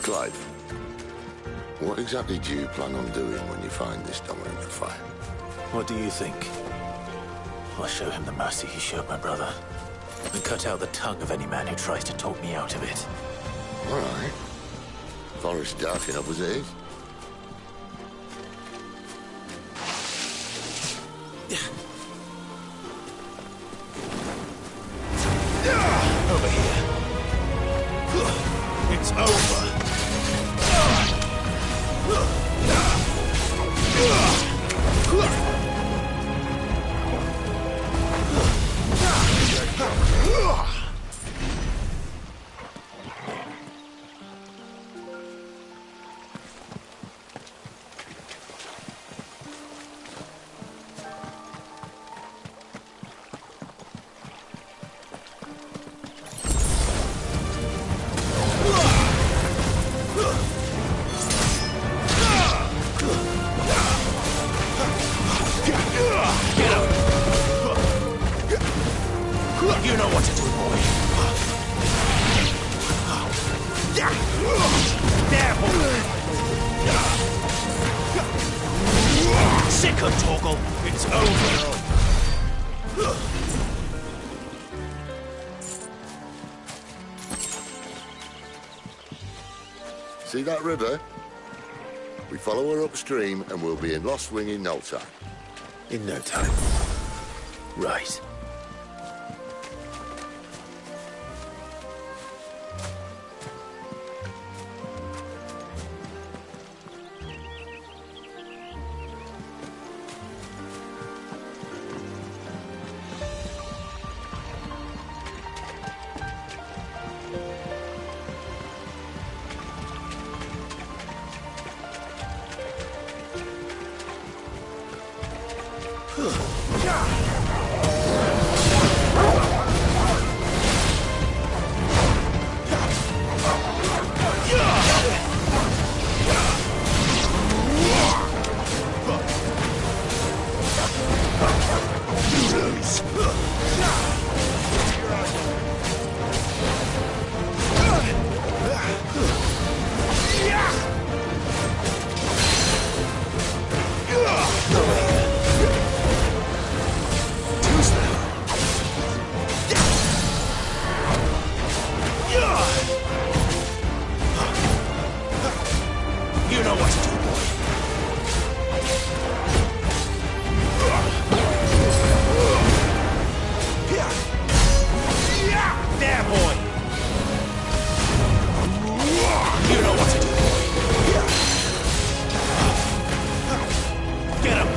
Clive, what exactly do you plan on doing when you find this dominant fight? What do you think? I'll show him the mercy he showed my brother, and cut out the tongue of any man who tries to talk me out of it. All right. Forest dark enough as it is. Over here. It's over. You know what to do, boy. There, boy. Sick of Torgal. It's over. See that river? We follow her upstream and we'll be in Lost Wing in no time. In no time. Right. You know what to do, boy. There, boy. You know what to do, boy. Get him.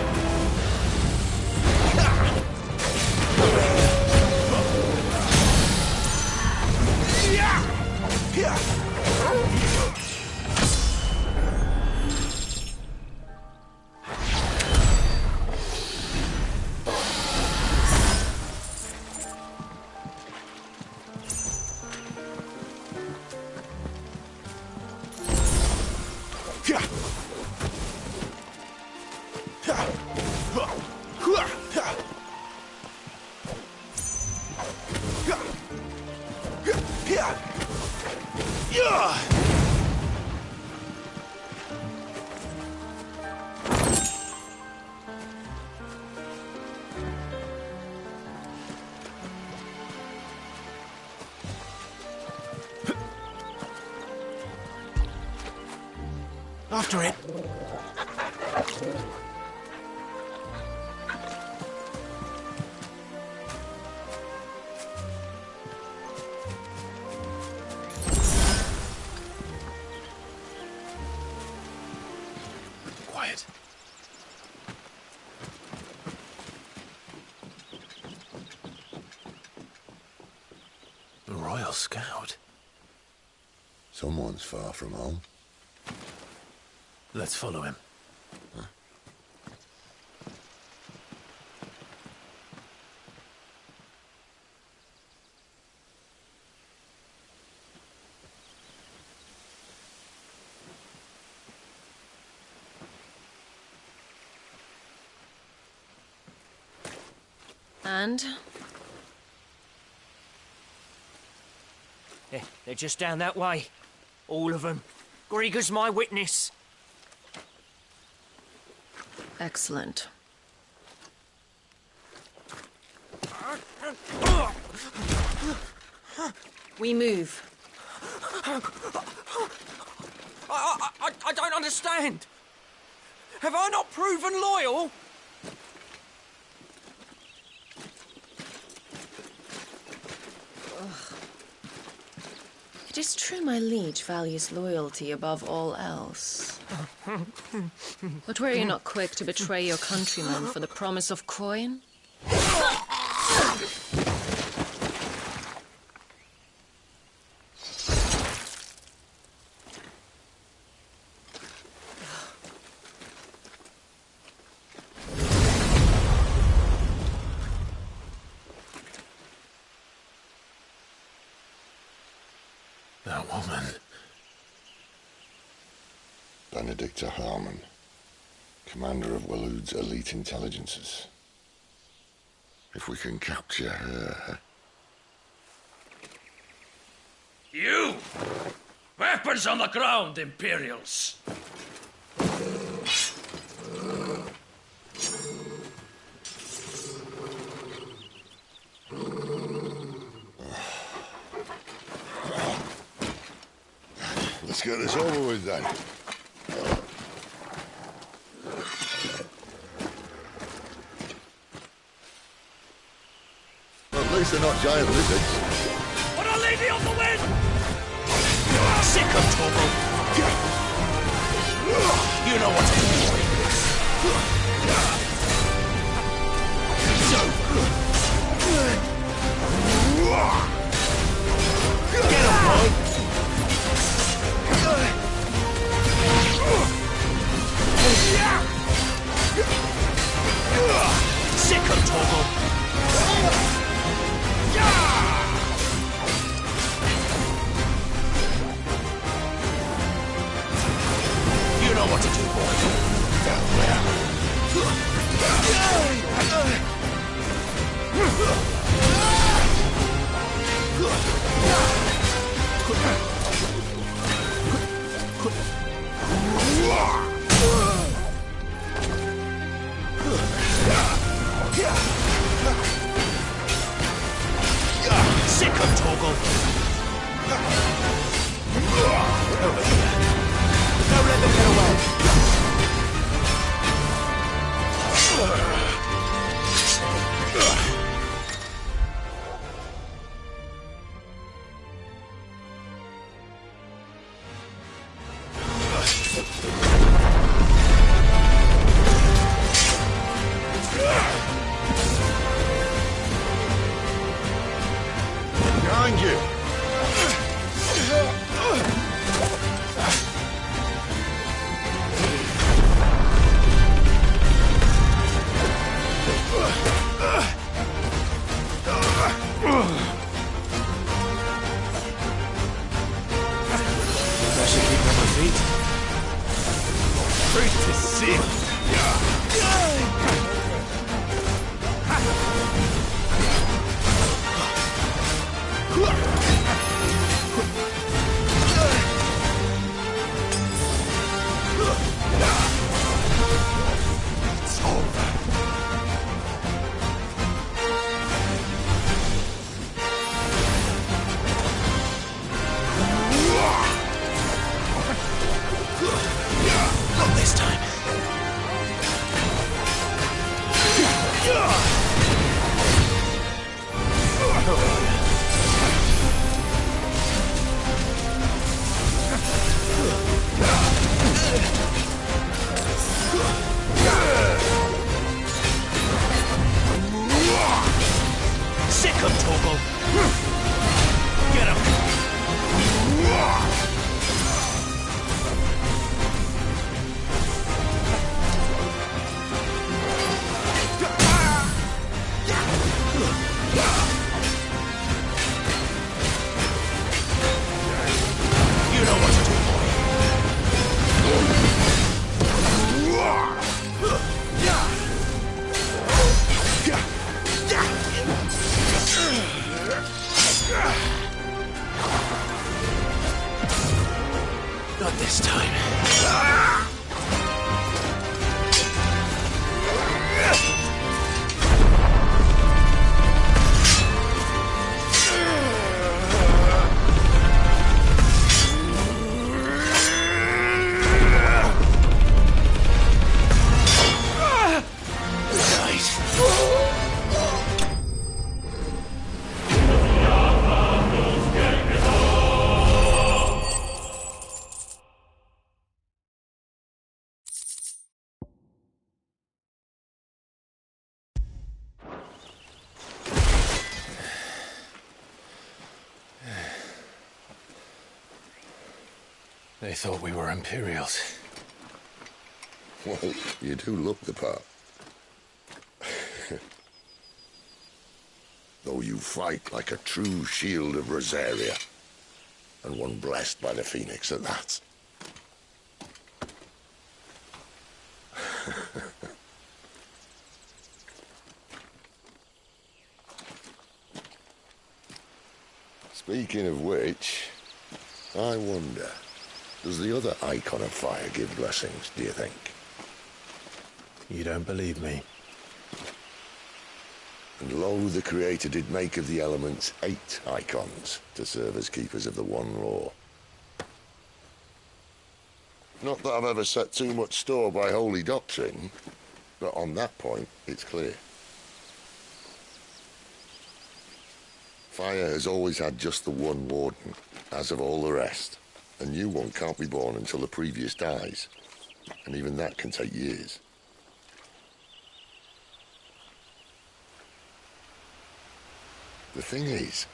After it. Quiet. The Royal Scout. Someone's far from home. Let's follow him. Huh? And? They're just down that way. All of them. Grieger's my witness. Excellent. We move. I don't understand. Have I not proven loyal? It is true my liege values loyalty above all else. But were you not quick to betray your countrymen for the promise of coin? That woman. Benedicta Harmon, commander of Waloed's elite intelligences. If we can capture her... You! Weapons on the ground, Imperials! Let's get this over with then. Well, at least they're not giant lizards. Put a lady on the wind! Sick of trouble. You know what to do. It's over. Get him, boy. Sick of trouble. You know what to do, Sick of Toggle. Over here. Don't let them get away. Behind you! I should keep on my feet. Great to see you. It's over. Yeah. Not this time. They thought we were Imperials. Well, you do look the part. Though you fight like a true shield of Rosaria, and one blessed by the Phoenix at that. Speaking of which, I wonder, does the other icon of fire give blessings, do you think? You don't believe me? And lo, the Creator did make of the elements 8 icons to serve as keepers of the one law. Not that I've ever set too much store by holy doctrine, but on that point, it's clear. Fire has always had just the one warden, as of all the rest. A new one can't be born until the previous dies, and even that can take years. The thing is,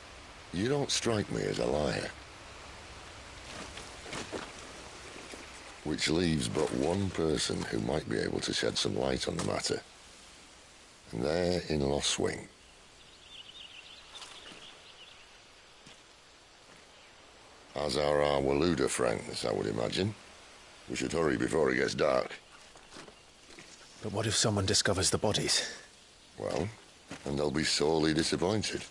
you don't strike me as a liar. Which leaves but one person who might be able to shed some light on the matter. And they're in Lost Wing. As are our Waluda friends, I would imagine. We should hurry before it gets dark. But what if someone discovers the bodies? Well, and they'll be sorely disappointed.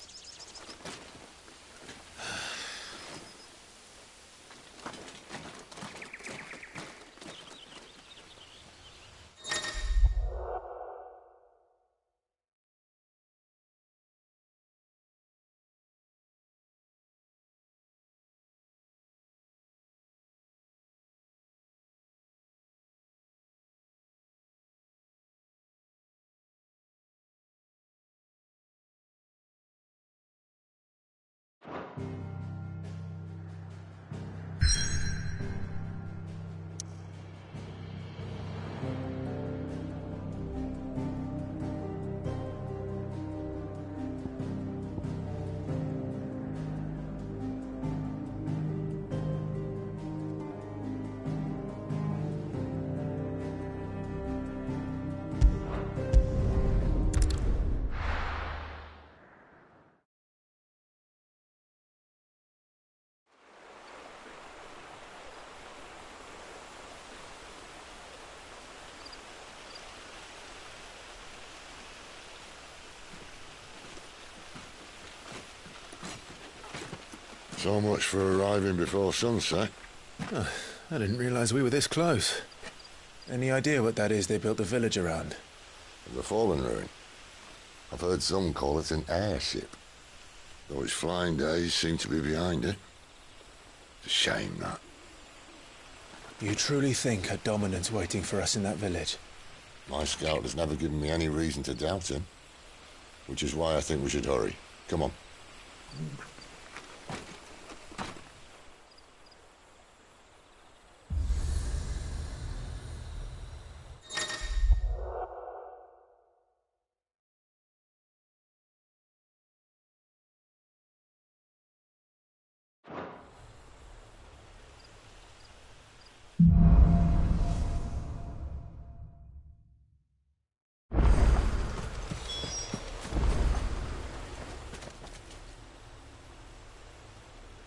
So much for arriving before sunset. Oh, I didn't realize we were this close. Any idea what that is they built the village around? The fallen ruin. I've heard some call it an airship. Though its flying days seem to be behind it. It's a shame, that. You truly think a dominant's waiting for us in that village? My scout has never given me any reason to doubt him. Which is why I think we should hurry. Come on.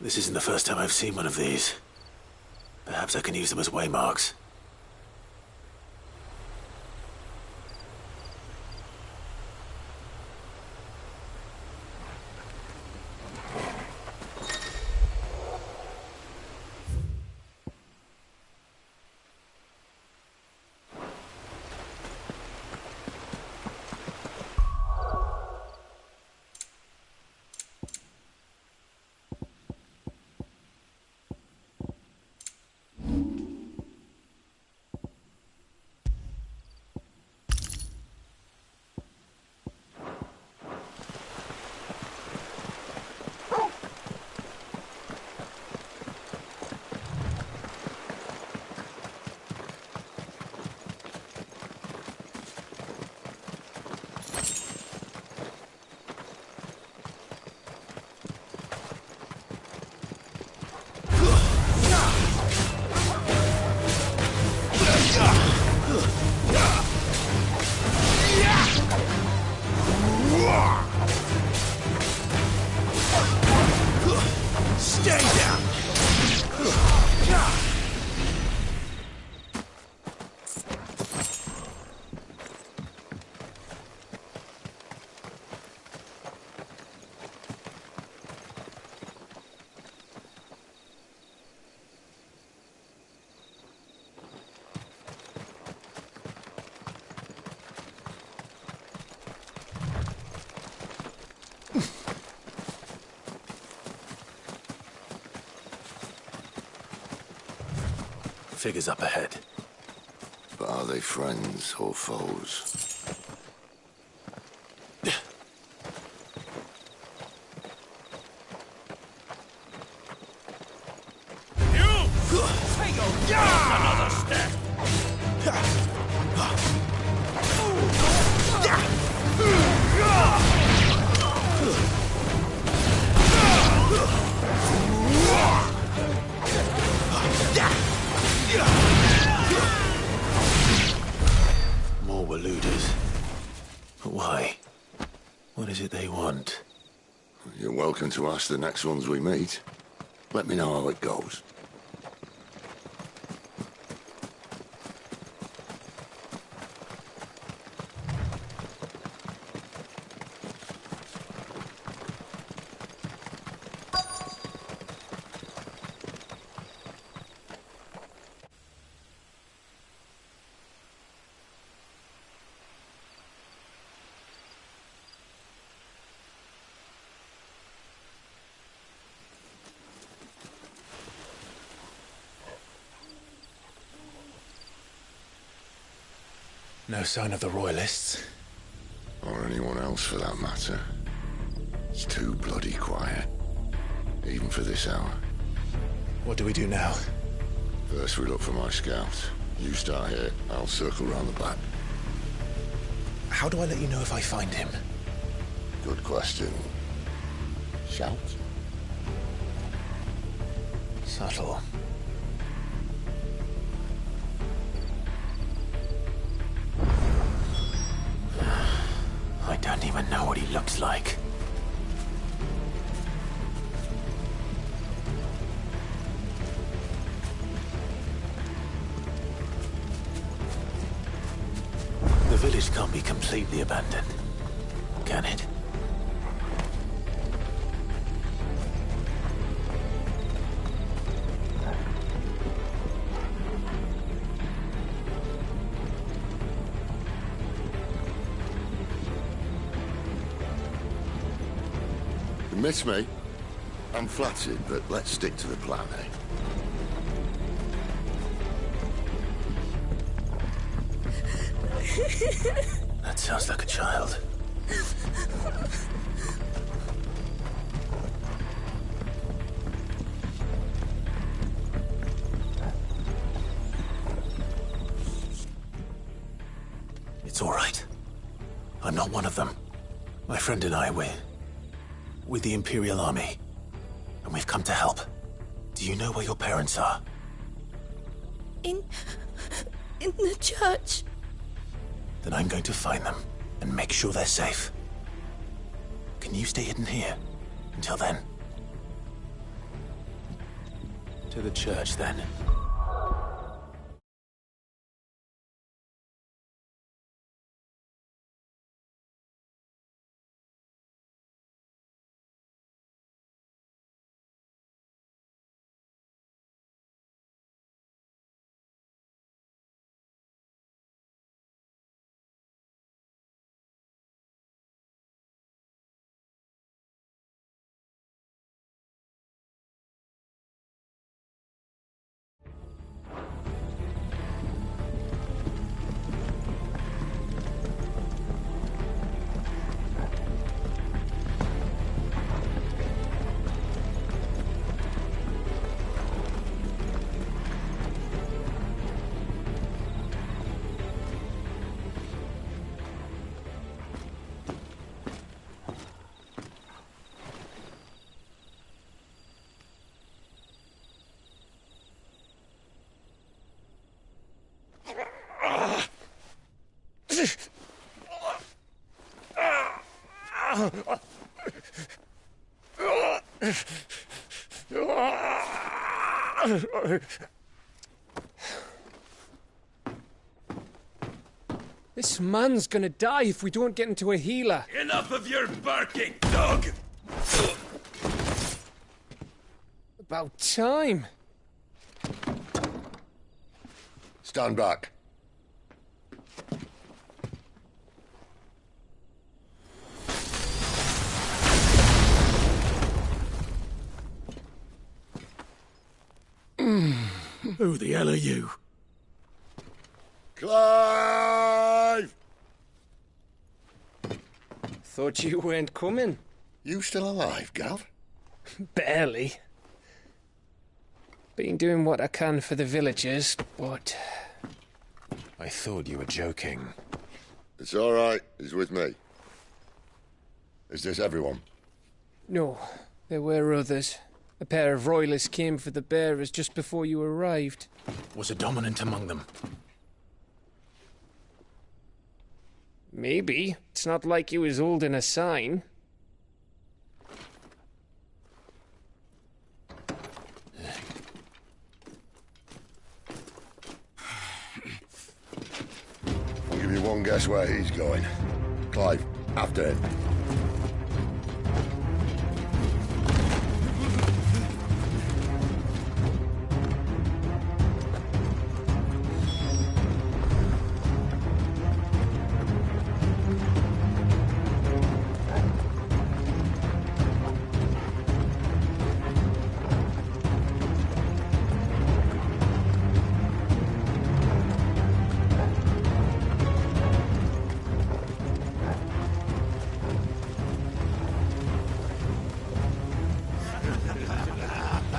This isn't the first time I've seen one of these. Perhaps I can use them as waymarks. Figures up ahead. But are they friends or foes? Another step! More Waluders. But why? What is it they want? You're welcome to ask the next ones we meet. Let me know how it goes. No sign of the Royalists. Or anyone else for that matter. It's too bloody quiet. Even for this hour. What do we do now? First we look for my scouts. You start here, I'll circle round the back. How do I let you know if I find him? Good question. Shout? Subtle. I don't even know what he looks like. The village can't be completely abandoned, can it? Miss me? I'm flattered, but let's stick to the plan, eh? That sounds like a child. It's all right. I'm not one of them. My friend and I, we're with the Imperial Army, and we've come to help. Do you know where your parents are? In the church. Then I'm going to find them and make sure they're safe. Can you stay hidden here until then? To the church, then. This man's gonna die if we don't get into a healer. Enough of your barking, dog! About time. Stand back. Who the hell are you? Clive! Thought you weren't coming. You still alive, Gav? Barely. Been doing what I can for the villagers, but... I thought you were joking. It's all right. He's with me. Is this everyone? No, there were others. A pair of royalists came for the bearers just before you arrived. Was a dominant among them? Maybe. It's not like he was holding a sign. I'll give you one guess where he's going. Clive, after him.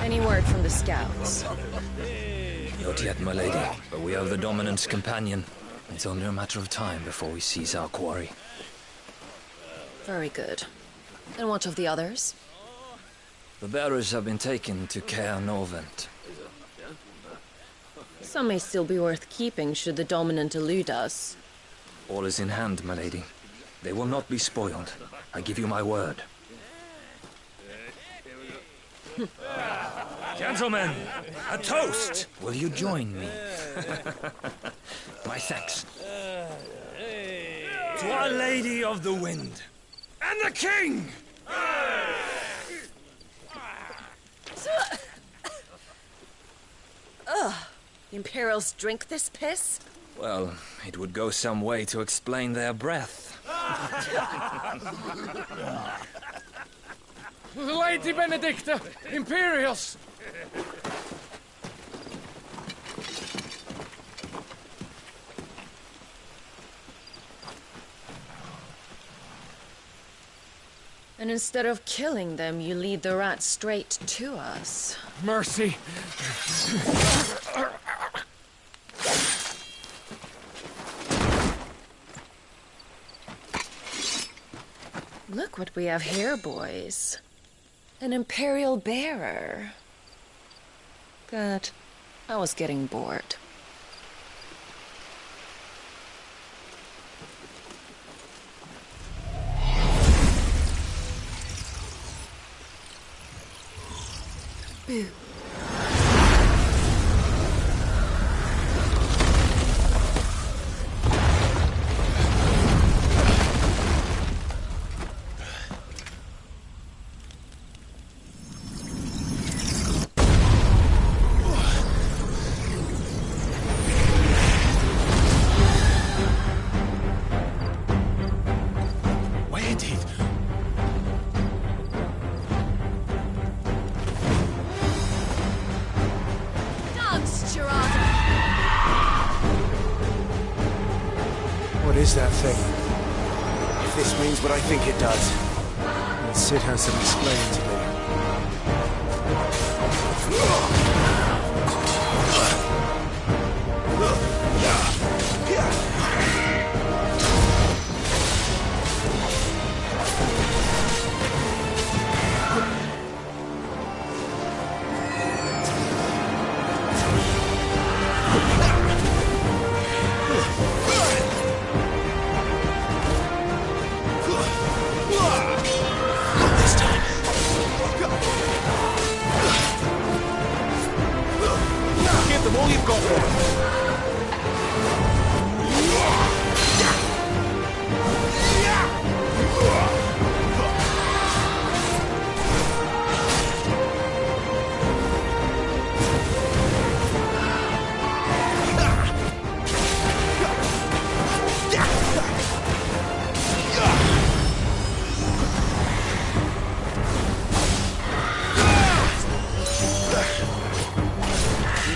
Any word from the scouts? Not yet, my lady, but we have the Dominant's companion. It's only a matter of time before we seize our quarry. Very good. And what of the others? The bearers have been taken to Caer Norvent. Some may still be worth keeping should the Dominant elude us. All is in hand, my lady. They will not be spoiled. I give you my word. Gentlemen, a toast! Will you join me? My thanks. To Our Lady of the Wind. And the King! Ugh. The Imperials drink this piss? Well, it would go some way to explain their breath. Lady Benedicta! Imperials! And instead of killing them, you lead the rats straight to us. Mercy! Look what we have here, boys. An Imperial bearer. Good. I was getting bored. Boo. What is that thing? If this means what I think it does, then Sid has some explaining to all you've got there.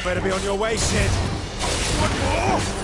Better be on your way, Sid. One more!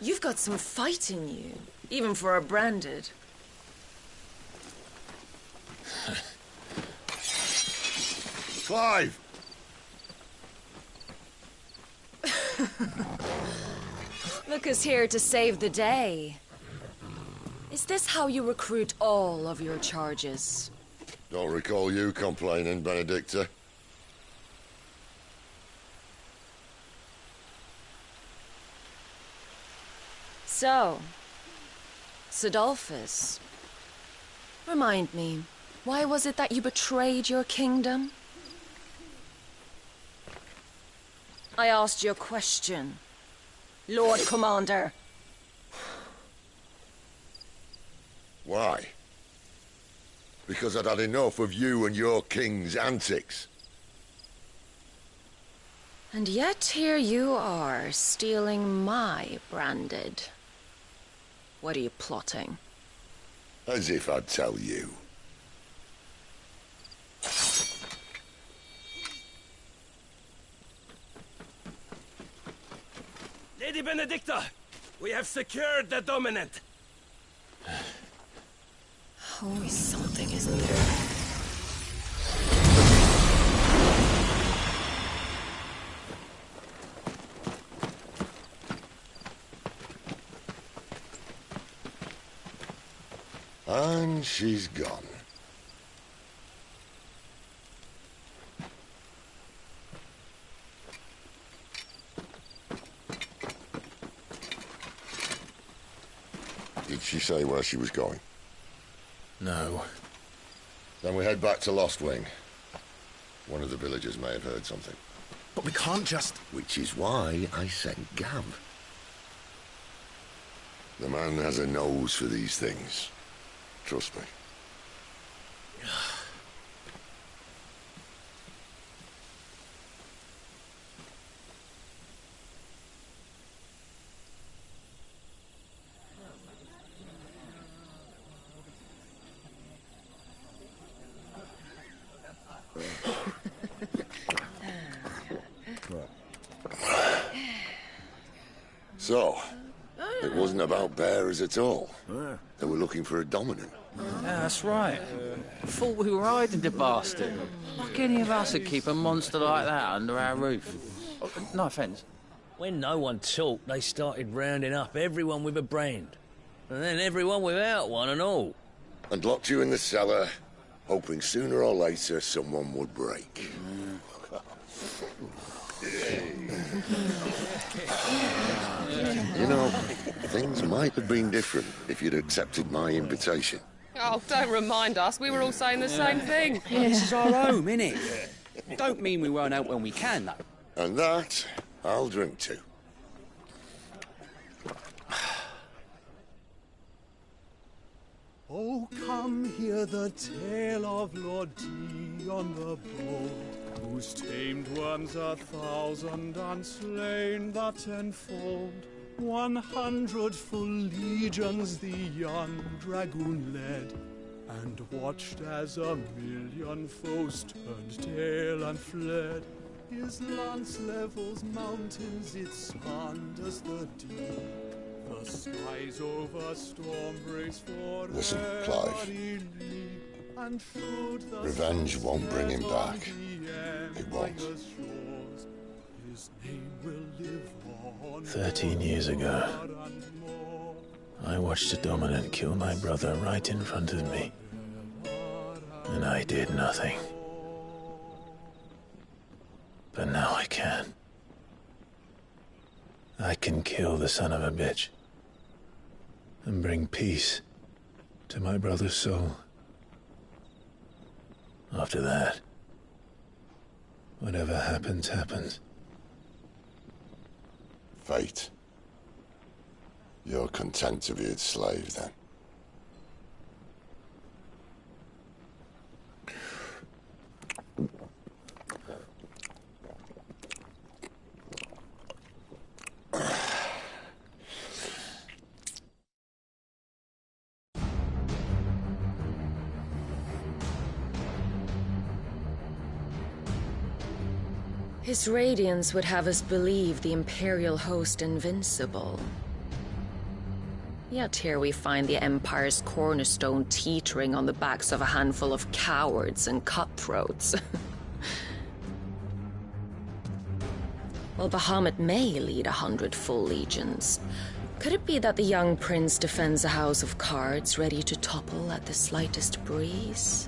You've got some fight in you, even for a branded. Clive! Look who's here to save the day. Is this how you recruit all of your charges? Don't recall you complaining, Benedicta. So, Sidolphus, remind me, why was it that you betrayed your kingdom? I asked you a question, Lord Commander. Why? Because I'd had enough of you and your king's antics. And yet here you are, stealing my branded. What are you plotting? As if I'd tell you. Lady Benedicta, we have secured the dominant. Always something, isn't there? And she's gone. Did she say where she was going? No. Then we head back to Lost Wing. One of the villagers may have heard something. But we can't just... Which is why I sent Gav. The man has a nose for these things. Trust me. So, it wasn't about bearers at all. They were looking for a dominant. Yeah, that's right. Thought we were hiding the bastard. Like any of us would keep a monster like that under our roof. Oh, no offence. When no one talked, they started rounding up everyone with a brand. And then everyone without one and all. And locked you in the cellar, hoping sooner or later someone would break. You know, things might have been different if you'd accepted my invitation. Oh, don't remind us. We were all saying the same thing. This is our home, innit? Don't mean we won't help when we can, though. And that, I'll drink to. Oh, come hear the tale of Lord Dion the Bold, whose tamed worms 1,000 and slain the tenfold. 100 full legions the young dragoon led, and watched as 1,000,000 foes turned tail and fled. His lance levels mountains, it sanders the deep. The skies over storm breaks for Listen, Clive. Revenge won't bring him back. It won't. 13 years ago, I watched a dominant kill my brother right in front of me. And I did nothing. But now I can. I can kill the son of a bitch and bring peace to my brother's soul. After that, whatever happens, happens. Fate. You're content to be its slave, then? His radiance would have us believe the Imperial host invincible. Yet here we find the Empire's cornerstone teetering on the backs of a handful of cowards and cutthroats. Well, Bahamut may lead 100 full legions. Could it be that the young prince defends a house of cards ready to topple at the slightest breeze?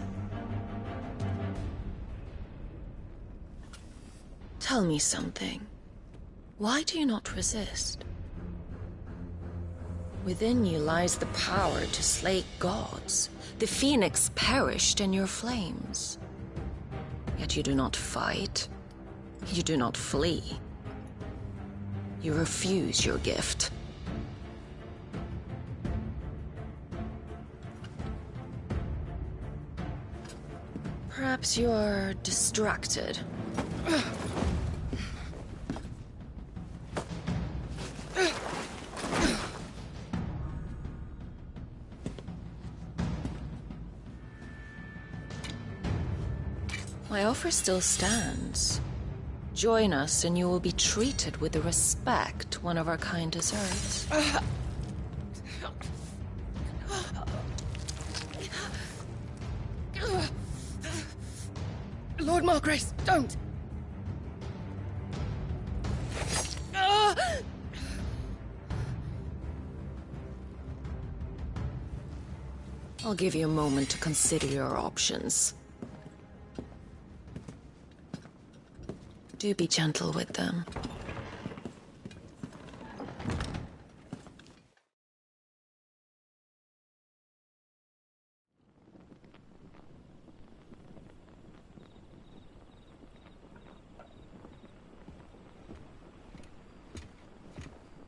Tell me something. Why do you not resist? Within you lies the power to slay gods. The phoenix perished in your flames. Yet you do not fight. You do not flee. You refuse your gift. Perhaps you're distracted. My offer still stands. Join us and you will be treated with the respect one of our kind deserves. Lord Margrace, don't! I'll give you a moment to consider your options. Do be gentle with them.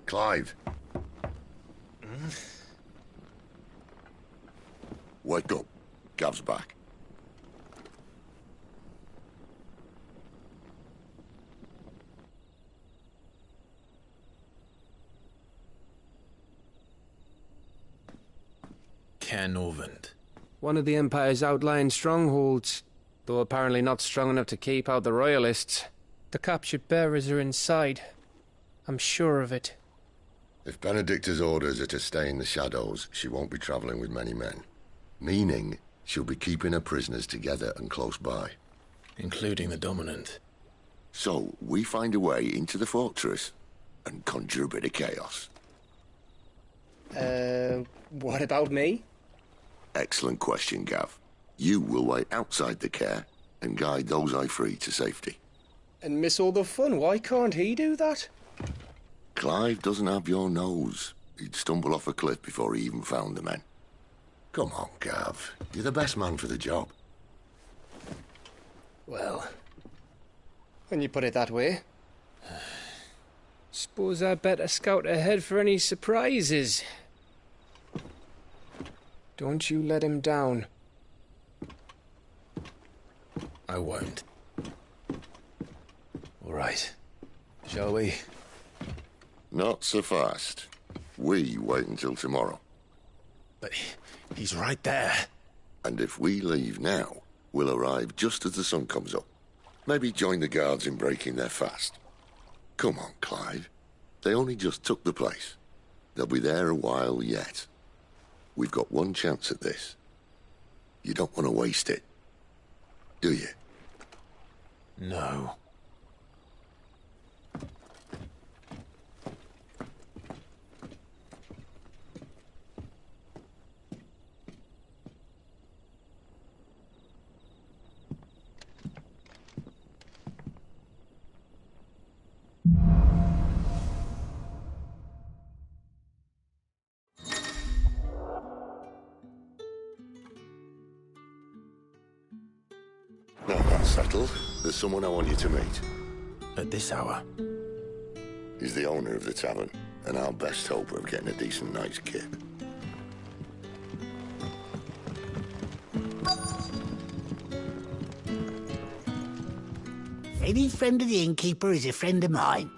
Clive. Wake up. Gav's back. Caernarvon. One of the Empire's outlying strongholds, though apparently not strong enough to keep out the Royalists. The captured bearers are inside. I'm sure of it. If Benedicta's orders are to stay in the shadows, she won't be travelling with many men. Meaning, she'll be keeping her prisoners together and close by. Including the Dominant. So, we find a way into the fortress and conjure a bit of chaos. What about me? Excellent question, Gav. You will wait outside the care and guide those I free to safety. And miss all the fun. Why can't he do that? Clive doesn't have your nose. He'd stumble off a cliff before he even found the men. Come on, Gav. You're the best man for the job. Well, when you put it that way. Suppose I'd better scout ahead for any surprises. Don't you let him down. I won't. All right. Shall we? Not so fast. We wait until tomorrow. But he's right there. And if we leave now, we'll arrive just as the sun comes up. Maybe join the guards in breaking their fast. Come on, Clive. They only just took the place. They'll be there a while yet. We've got one chance at this. You don't want to waste it, do you? No. Now that's settled. There's someone I want you to meet. At this hour? He's the owner of the tavern, and our best hope of getting a decent night's kip. Any friend of the innkeeper is a friend of mine.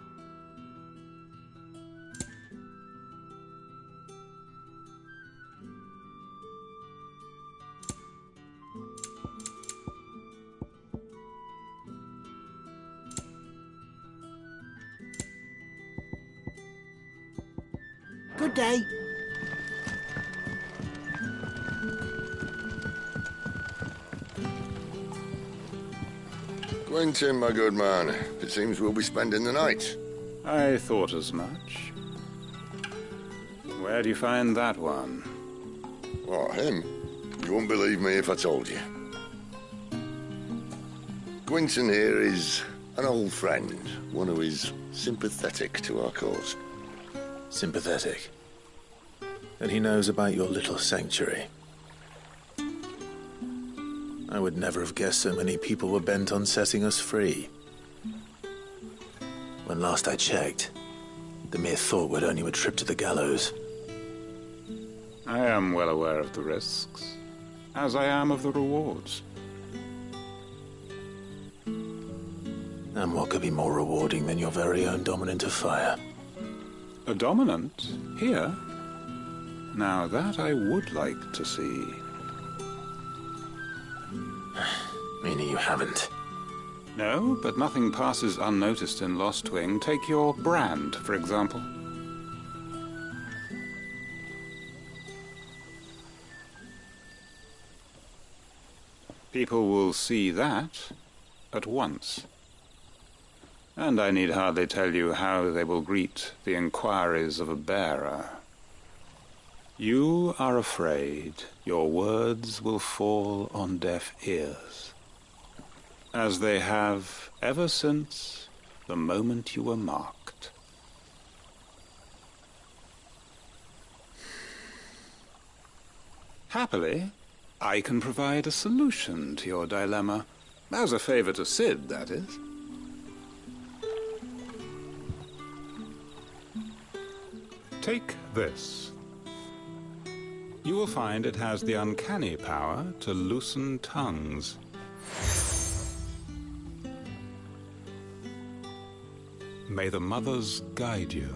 Good day. Quentin, my good man. It seems we'll be spending the night. I thought as much. Where do you find that one? What, him? You wouldn't believe me if I told you. Quentin here is an old friend, one who is sympathetic to our cause. Sympathetic? And he knows about your little sanctuary. I would never have guessed so many people were bent on setting us free. When last I checked, the mere thought would earn you a trip to the gallows. I am well aware of the risks, as I am of the rewards. And what could be more rewarding than your very own dominant of fire? A dominant? Here? Now that I would like to see. Meaning you haven't? No, but nothing passes unnoticed in Lost Wing. Take your brand, for example. People will see that at once. And I need hardly tell you how they will greet the inquiries of a bearer. You are afraid your words will fall on deaf ears, as they have ever since the moment you were marked. Happily, I can provide a solution to your dilemma. As a favor to Sid, that is. Take this. You will find it has the uncanny power to loosen tongues. May the mothers guide you.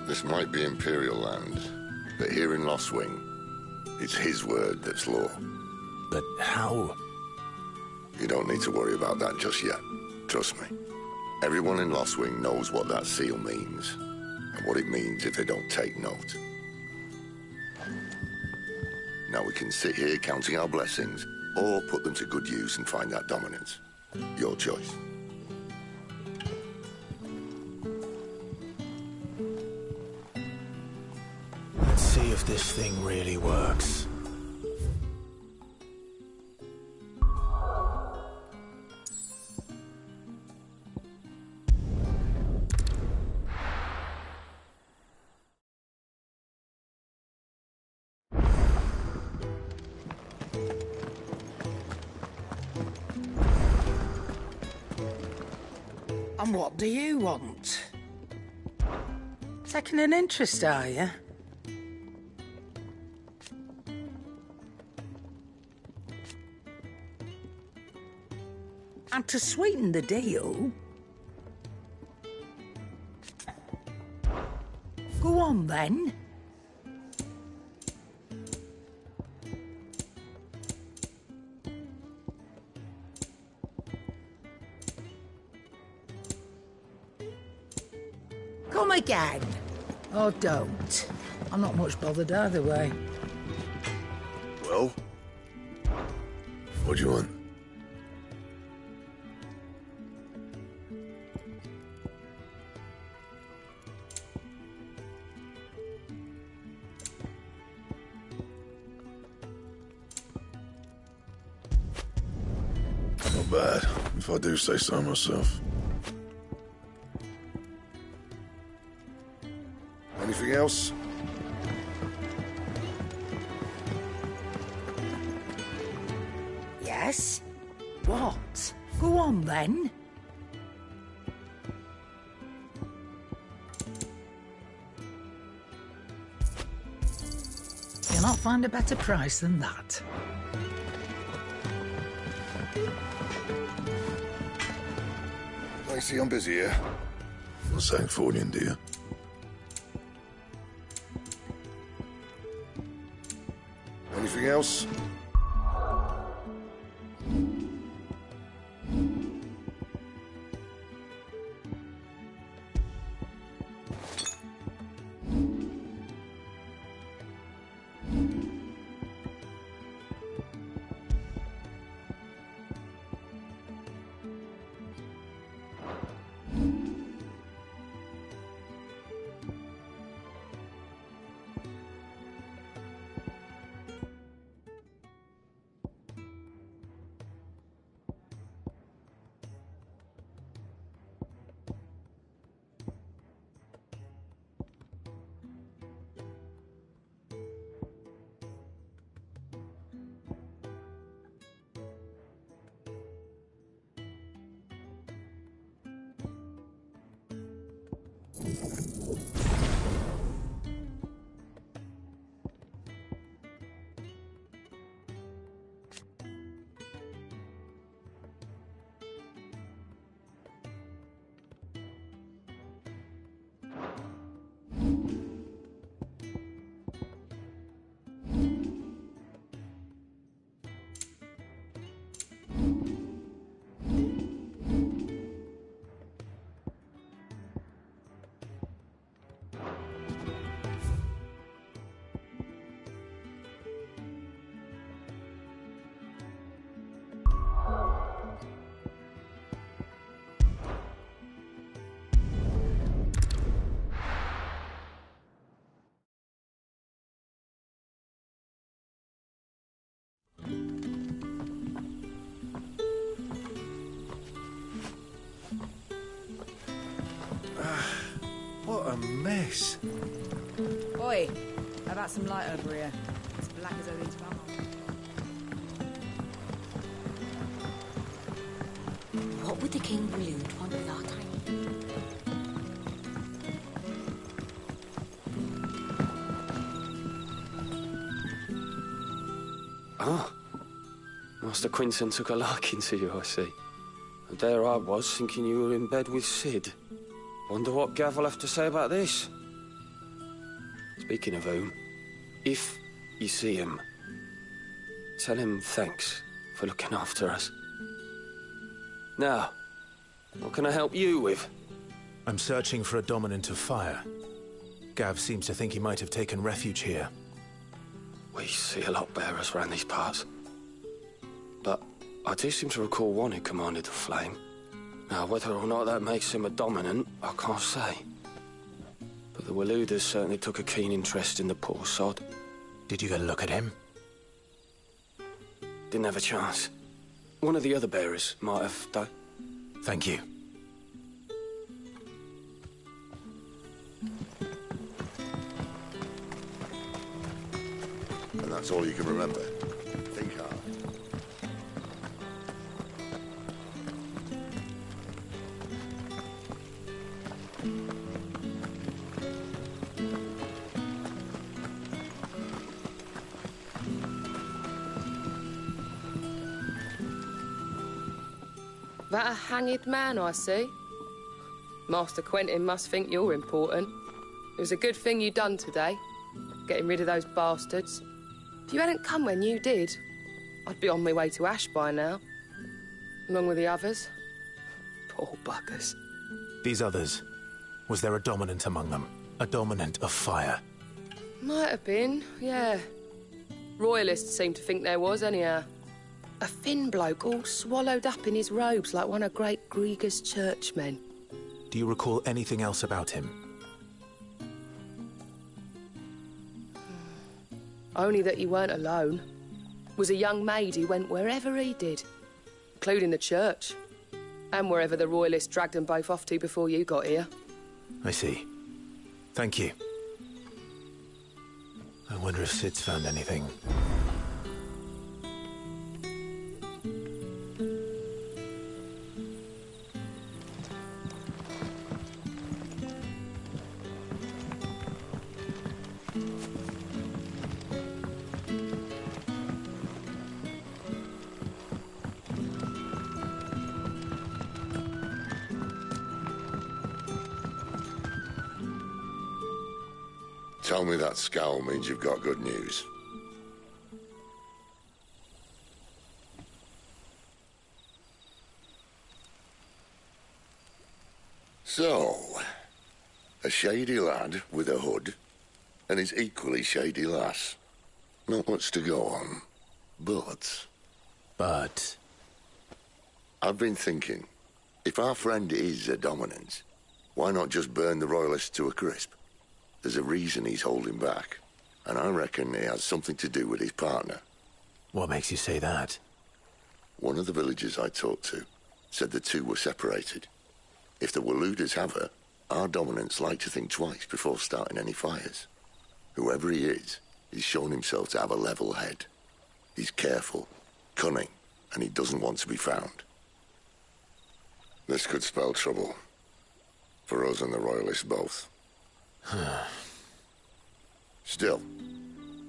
This might be Imperial land, but here in Lost Wing, it's his word that's law. But how? You don't need to worry about that just yet. Trust me. Everyone in Lost Wing knows what that seal means, and what it means if they don't take note. Now we can sit here counting our blessings, or put them to good use and find that dominance. Your choice. Let's see if this thing really works. And what do you want? Taking an interest, are you? And to sweeten the deal... Go on, then. Come again. Or don't. I'm not much bothered either way. Well? What do you want? Not bad, if I do say so myself. Anything else? Yes? What? Go on, then. You'll not find a better price than that. I see I'm busy here. What's that for you, dear? Anything else? What a mess. Oi, how about some light over here? It's black as Odin's bum. What would the King Waloed want with our time? Ah, Master Quinton took a liking to you, I see. And there I was, thinking you were in bed with Sid. Wonder what Gav will have to say about this. Speaking of whom, if you see him, tell him thanks for looking after us. Now, what can I help you with? I'm searching for a dominant of fire. Gav seems to think he might have taken refuge here. We see a lot bearers round these parts. But I do seem to recall one who commanded the flame. Now, whether or not that makes him a dominant, I can't say. But the Waluders certainly took a keen interest in the poor sod. Did you get a look at him? Didn't have a chance. One of the other bearers might have, though. Thank you. And that's all you can remember. Think hard. That a hanged man, I see. Master Quentin must think you're important. It was a good thing you done today, getting rid of those bastards. If you hadn't come when you did, I'd be on my way to Ash by now, along with the others. Poor buggers. These others, was there a dominant among them? A dominant of fire? Might have been, yeah. Royalists seem to think there was, anyhow. A thin bloke all swallowed up in his robes like one of great Grieger's churchmen. Do you recall anything else about him? Only that he weren't alone. Was a young maid who went wherever he did, including the church, and wherever the Royalists dragged them both off to before you got here. I see. Thank you. I wonder if Sid's found anything. Tell me that scowl means you've got good news. So, a shady lad with a hood, and his equally shady lass. Not much to go on, but... But? I've been thinking, if our friend is a dominant, why not just burn the Royalists to a crisp? There's a reason he's holding back, and I reckon it has something to do with his partner. What makes you say that? One of the villagers I talked to said the two were separated. If the Waluders have her, our dominants like to think twice before starting any fires. Whoever he is, he's shown himself to have a level head. He's careful, cunning, and he doesn't want to be found. This could spell trouble. For us and the Royalists both. Still,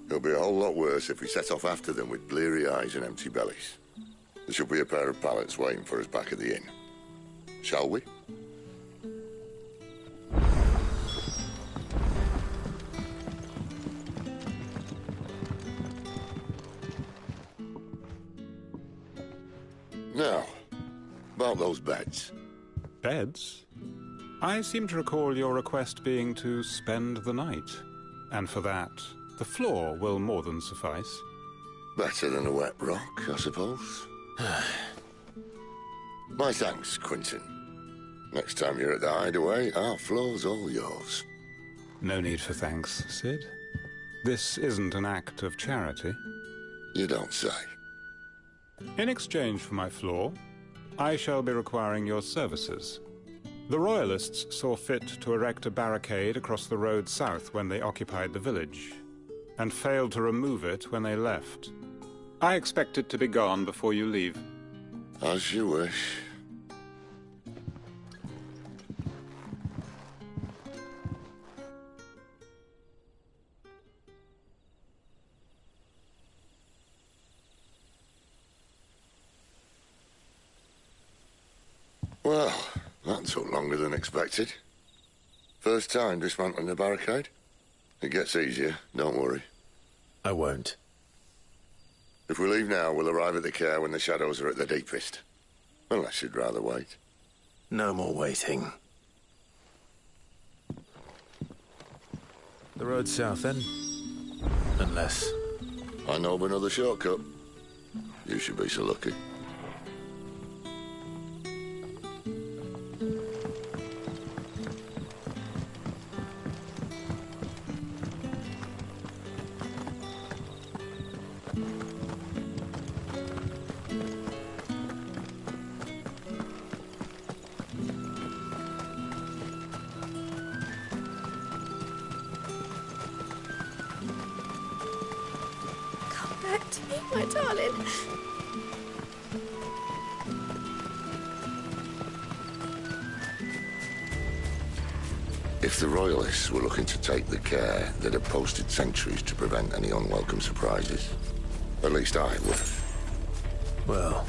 it'll be a whole lot worse if we set off after them with bleary eyes and empty bellies. There should be a pair of pallets waiting for us back at the inn. Shall we? Now, about those beds. Beds? I seem to recall your request being to spend the night. And for that, the floor will more than suffice. Better than a wet rock, I suppose. My thanks, Quentin. Next time you're at the Hideaway, our floor's all yours. No need for thanks, Sid. This isn't an act of charity. You don't say. In exchange for my floor, I shall be requiring your services. The Royalists saw fit to erect a barricade across the road south when they occupied the village, and failed to remove it when they left. I expect it to be gone before you leave. As you wish. Well, that took longer than expected. First time dismantling the barricade? It gets easier, don't worry. I won't. If we leave now, we'll arrive at the care when the shadows are at their deepest. Unless you'd rather wait. No more waiting. The road south, then? Unless... I know of another shortcut. You should be so lucky. My darling. If the Royalists were looking to take the care, they'd have posted sentries to prevent any unwelcome surprises. At least I would have. Well,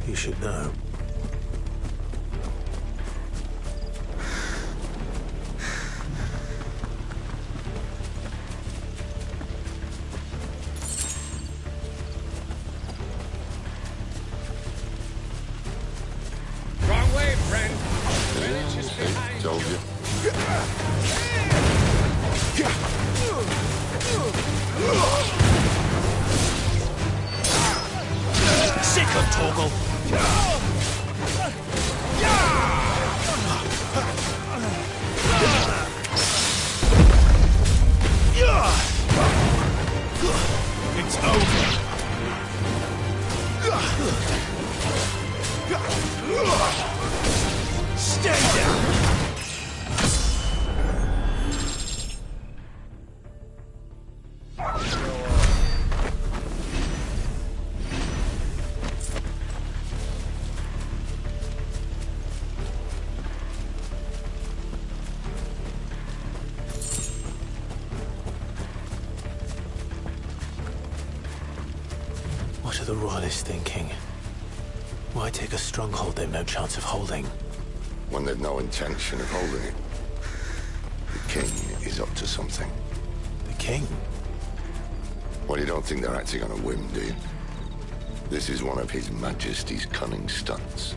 you should know. Told you. Sick of Torgal! It's over! Stay down! What are the Royalists thinking? Why take a stronghold they've no chance of holding? When they've no intention of holding it. The king is up to something. The king? Well, you don't think they're acting on a whim, do you? This is one of His Majesty's cunning stunts,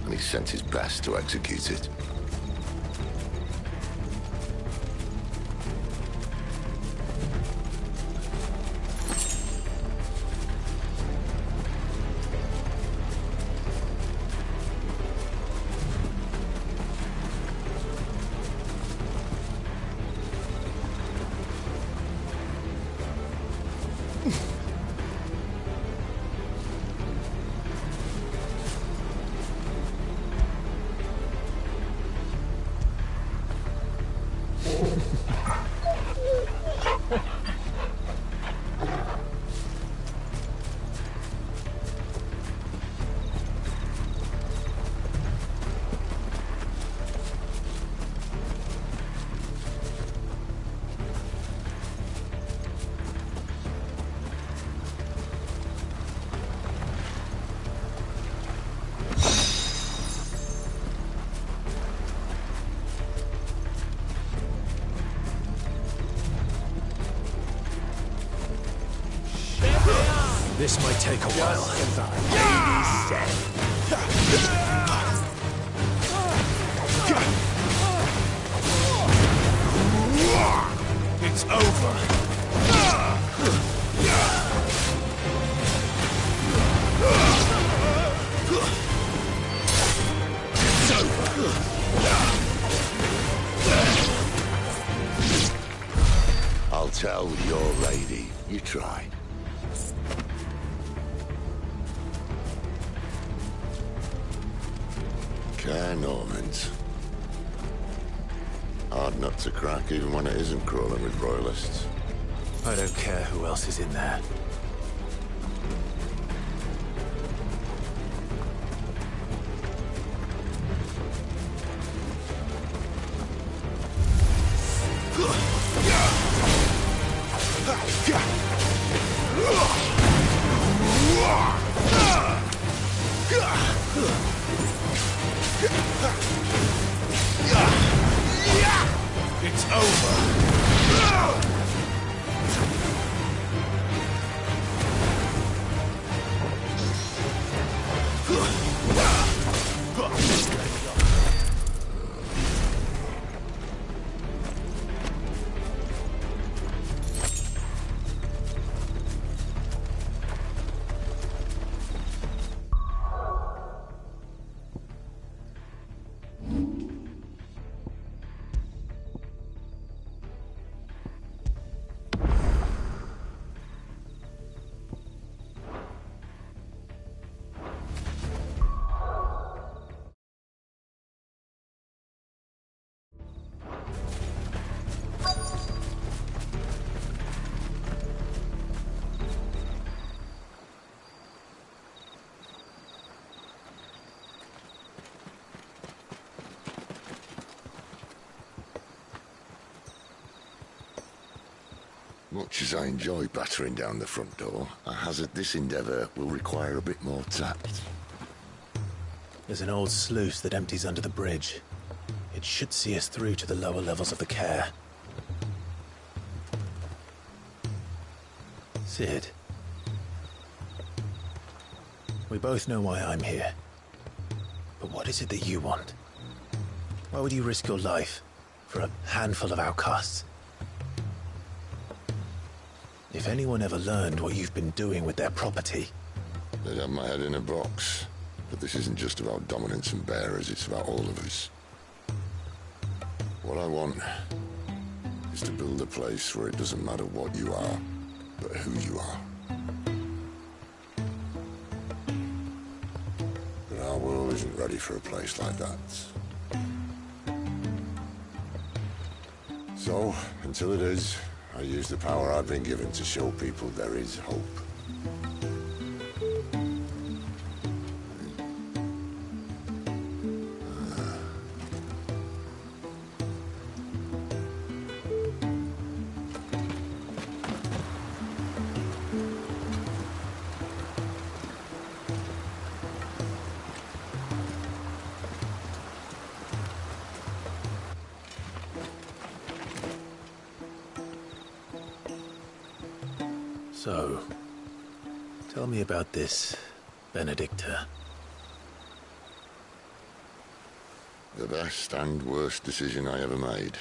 and he's sent his best to execute it. This might take a while. It's over. I'll tell your lady. You try. Care Normans. Hard nut to crack even when it isn't crawling with royalists. I don't care who else is in there. It's over. Much as I enjoy battering down the front door, I hazard this endeavour will require a bit more tact. There's an old sluice that empties under the bridge. It should see us through to the lower levels of the care. Sid. We both know why I'm here. But what is it that you want? Why would you risk your life for a handful of outcasts? If anyone ever learned what you've been doing with their property... They'd have my head in a box. But this isn't just about dominance and bearers, it's about all of us. What I want is to build a place where it doesn't matter what you are, but who you are. But our world isn't ready for a place like that. So, until it is, I use the power I've been given to show people there is hope. So, tell me about this Benedicta. The best and worst decision I ever made.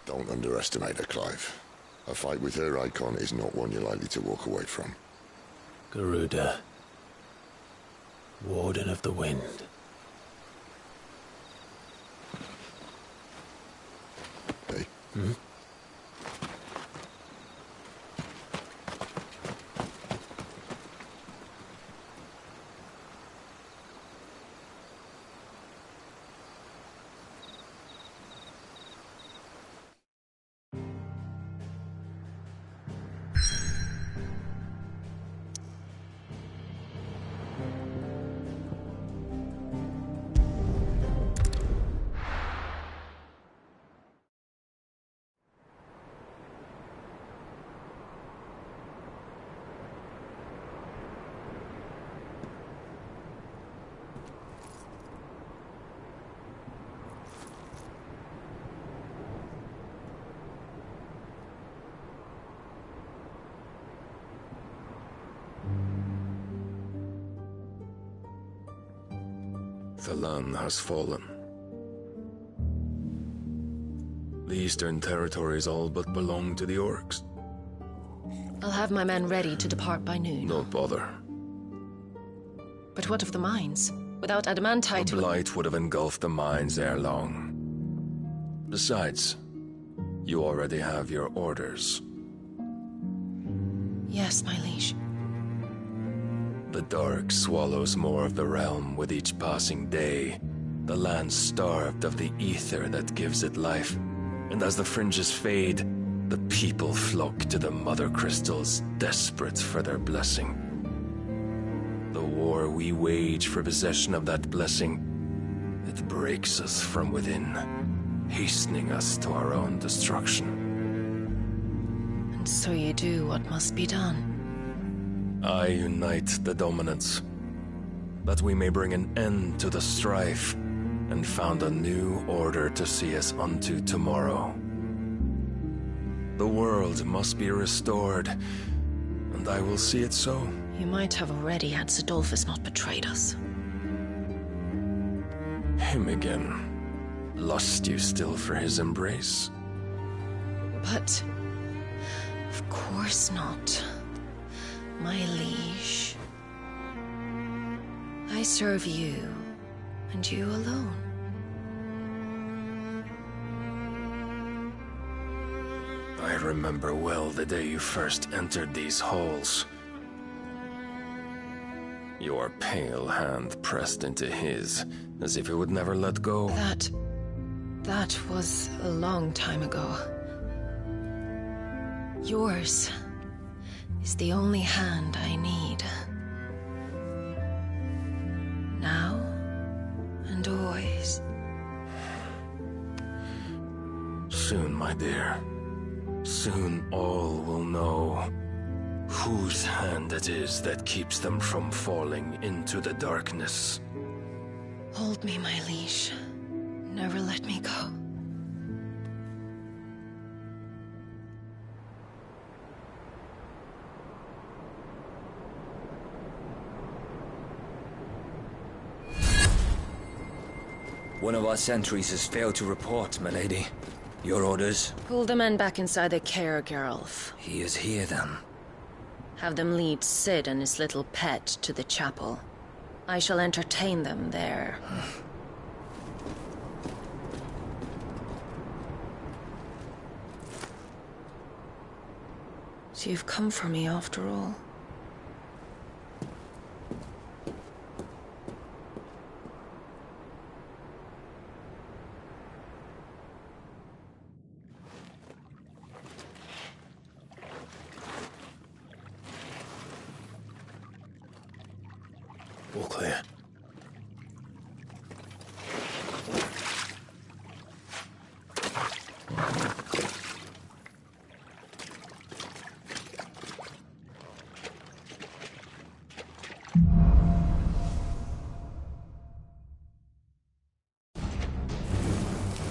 Don't underestimate her, Clive. A fight with her icon is not one you're likely to walk away from. Garuda. Warden of the Wind. Hey? Hmm? The land has fallen. The Eastern territories all but belong to the orcs. I'll have my men ready to depart by noon. Don't bother. But what of the mines? Without adamantite... The blight would have engulfed the mines ere long. Besides, you already have your orders. Yes, my liege. The dark swallows more of the realm with each passing day. The land starved of the ether that gives it life. And as the fringes fade, the people flock to the mother crystals, desperate for their blessing. The war we wage for possession of that blessing, it breaks us from within, hastening us to our own destruction. And so you do what must be done. I unite the dominants, that we may bring an end to the strife, and found a new order to see us unto tomorrow. The world must be restored, and I will see it so. You might have already had Zidolphus not betrayed us. Him again. Lust you still for his embrace? But... of course not. My liege. I serve you, and you alone. I remember well the day you first entered these halls. Your pale hand pressed into his, as if it would never let go. That was a long time ago. Yours is the only hand I need. Now and always. Soon, my dear. Soon all will know whose hand it is that keeps them from falling into the darkness. Hold me, my liege. Never let me go. One of our sentries has failed to report, milady. Your orders? Pull the men back inside the care, Geralf. He is here, then. Have them lead Sid and his little pet to the chapel. I shall entertain them there. So you've come for me after all. All clear.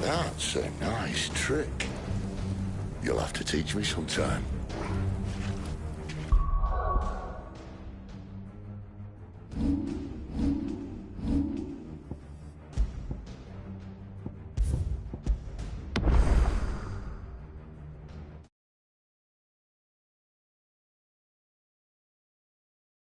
That's a nice trick. You'll have to teach me sometime.